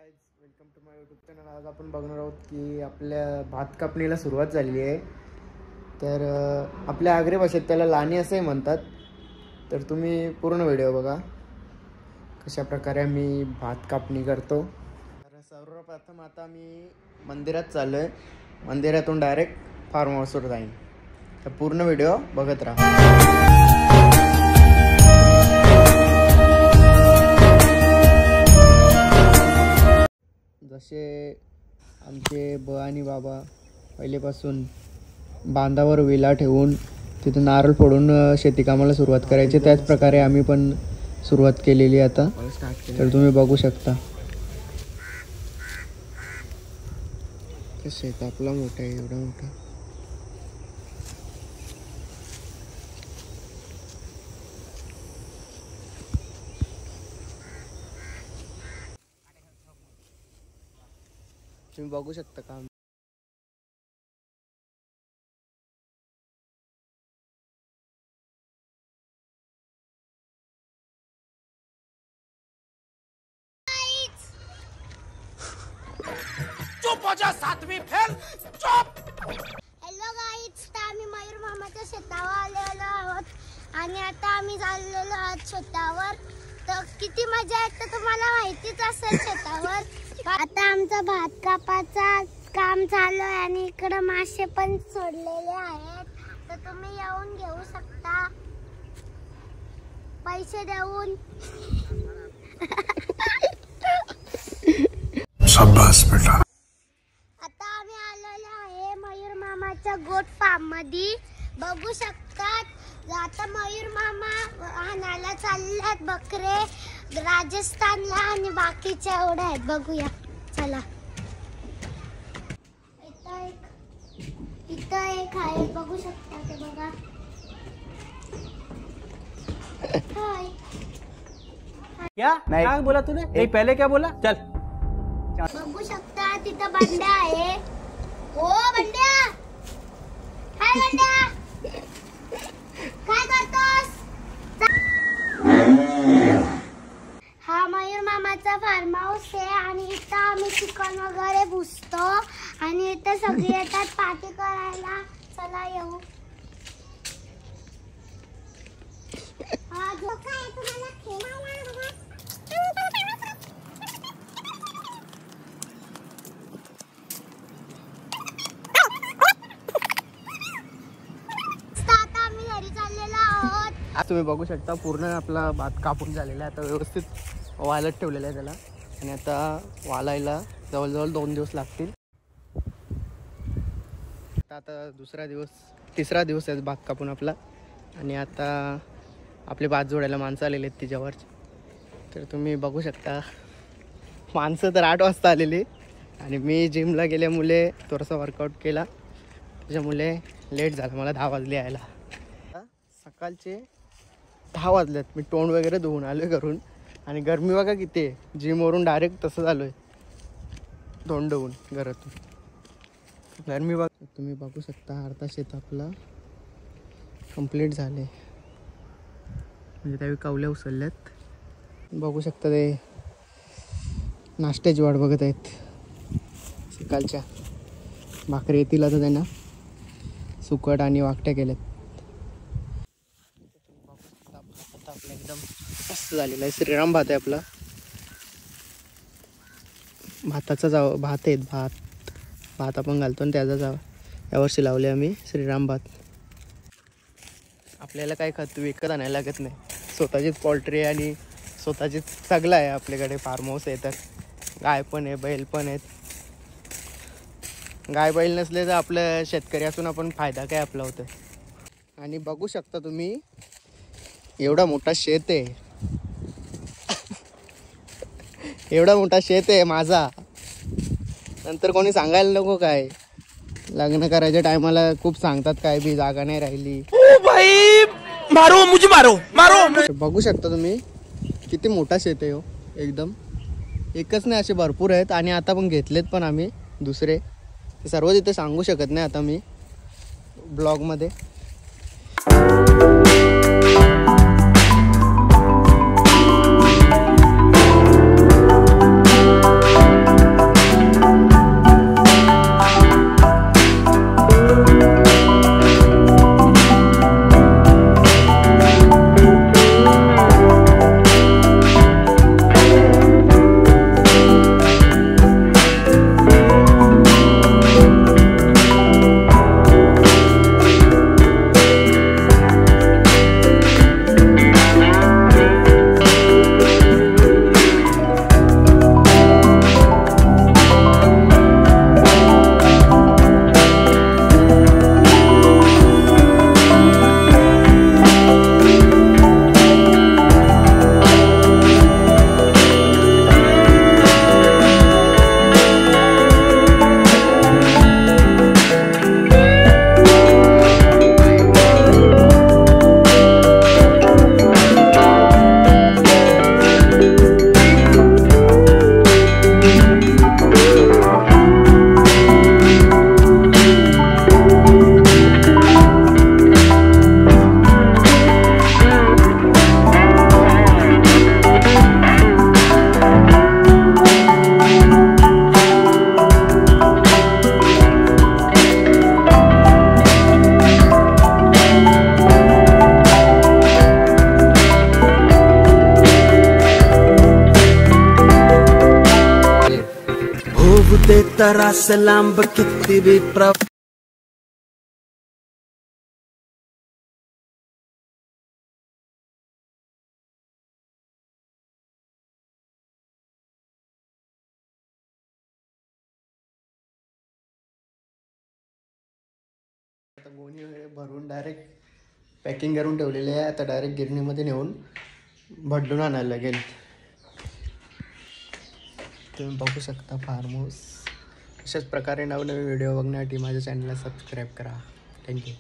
Guys, welcome to my YouTube channel. आज आपण बघणार आहोत की आपल्या भात कापणीला सुरुवात झालेली आहे। तर आपल्या आगरी भाषेत त्याला लाणी असे म्हणतात। तर तुम्ही पूर्ण व्हिडिओ बघा कशा प्रकारे आम्ही भात कापणी करतो। तर सर्वप्रथम आता मी मंदिरात चाललोय, मंदिरातून डायरेक्ट फार्म हाऊसवर जाईन। तर पूर्ण व्हिडिओ बघत राहा। जसे आमचे ब आणि बाबा पहिलेपासून बांधावर विला ठेवून तिथं नारळ फोडून शेती कामाला सुरुवात करायची, त्याच प्रकारे आम्ही पण सुरुवात केलेली आता। तर तुम्ही बघू शकता शेत आपला मोठा आहे, एवढा मोठा। तुम्ही बघू शकता काम। चुप हो जा, सातवीं फेल चुप। हॅलो गाईज, तर आम्ही मयूर मामाच्या शेतावर आलेलो आहोत आणि आता आम्ही चाललेलो आहोत शेतावर। तर किती मजा येते तुम्हाला माहितीच असेल शेतावर। आता आमचा भात कापाचा काम चालू आहे आणि इकडे मासे पण सोडलेले आहेत, तर तुम्ही येऊन घेऊ शकता पैसे देऊन। शाबाश बेटा। आता आम्ही आलेलो आहे मयूर मामाच्या गोट फार्म मध्ये, बघू शकतात। आता मयूर मामा आणायला चालल्यात बकरे राजस्थानला आणि बाकीच्या एवढ्या आहेत, बघूया चला। इथं एक आहे, बघू शकता ते बघा। हाय क्या नहीं क्या बोला तूने? नहीं पहले क्या बोला? चल बघू शकता तिथं बंड्या आहे। ओ बंड्या, हाय बंड्या, काय करतोस? हा मयूर मामाचा फार्म हाऊस आहे आणि इथं आम्ही चिकन वगैरे भुसतो आणि इथं सगळे येतात पार्टी करायला। चला येऊ। हा जो काय तुम्हाला खेळायला तुम्ही बघू शकता पूर्ण आपला भात कापून झालेला आहे। आता व्यवस्थित वाळत ठेवलेला आहे त्याला आणि आता वाळायला जवळजवळ 2 दिवस लागतील। आता तिसरा दिवस आहे भात कापून आपला आणि आता आपले भात जोडायला माणसं आलेले आहेत तिच्यावर। तर तुम्ही बघू शकता माणसं तर 8 वाजता आलेली आणि मी जिमला गेल्यामुळे थोडासा वर्कआउट केला, त्याच्यामुळे लेट झाला, मला 10 वाजले यायला। सकाळचे 10 वाजलेत, मी तोंड वगैरे धुवून आलोय घरून आणि गरमी बघा किती आहे। जिमवरून डायरेक्ट तसं झालोय तोंड धुवून घरातून, गरमी बघा। तुम्ही बघू शकता अर्धा शेत आपला कंप्लीट झाले, म्हणजे त्यावेळी कवल्या उचलल्यात। बघू शकता ते नाश्त्याची वाट बघत आहेत, सकाळच्या भाकरी येतील आता त्यांना, सुकट आणि वाकट्या केल्यात। आपला एकदम मस्त झालेला आहे, श्रीराम भात आहे आपला। भाताचा भात आहेत, भात आपण घालतो आणि त्याचा यावर्षी लावले आम्ही श्रीराम भात। आपल्याला काय खत विकत आणायला लागत नाही, स्वतःचीच पोल्ट्री आणि स्वतःचीच सगळं आहे आपल्याकडे। फार्म हाऊस आहे तर गाय पण आहे, बैल पण आहेत। गाय बैल नसले तर आपलं शेतकरी असून आपण फायदा काय आपला होतं। आणि बघू शकता तुम्ही एवढा मोठा शेत आहे, एवढा मोठा शेत आहे माझा। नंतर कोणी सांगायला नको काय, लग्न करायच्या टायमाला खूप सांगतात काय बी जागा नाही राहिली। ओ भाई मारो मुझे, मारो मारो। बघू शकता तुम्ही किती मोठा शेत आहे हो, एकदम एकच नाही असे भरपूर आहेत आणि आता पण घेतलेत पण आम्ही दुसरे, सर्व तिथे सांगू शकत नाही आता मी ब्लॉगमध्ये। असू दे तर असं लांब किती बी आता गोणी वगैरे भरून डायरेक्ट पॅकिंग करून ठेवलेली आहे. आता डायरेक्ट गिरणीमध्ये नेऊन भडून आणायला लागेल. तुम्ही बघू शकता फार्म हाऊस. अशाच प्रकारे नवनवीन व्हिडिओ बघण्यासाठी माझ्या चॅनलला सबस्क्राईब करा. थँक्यू.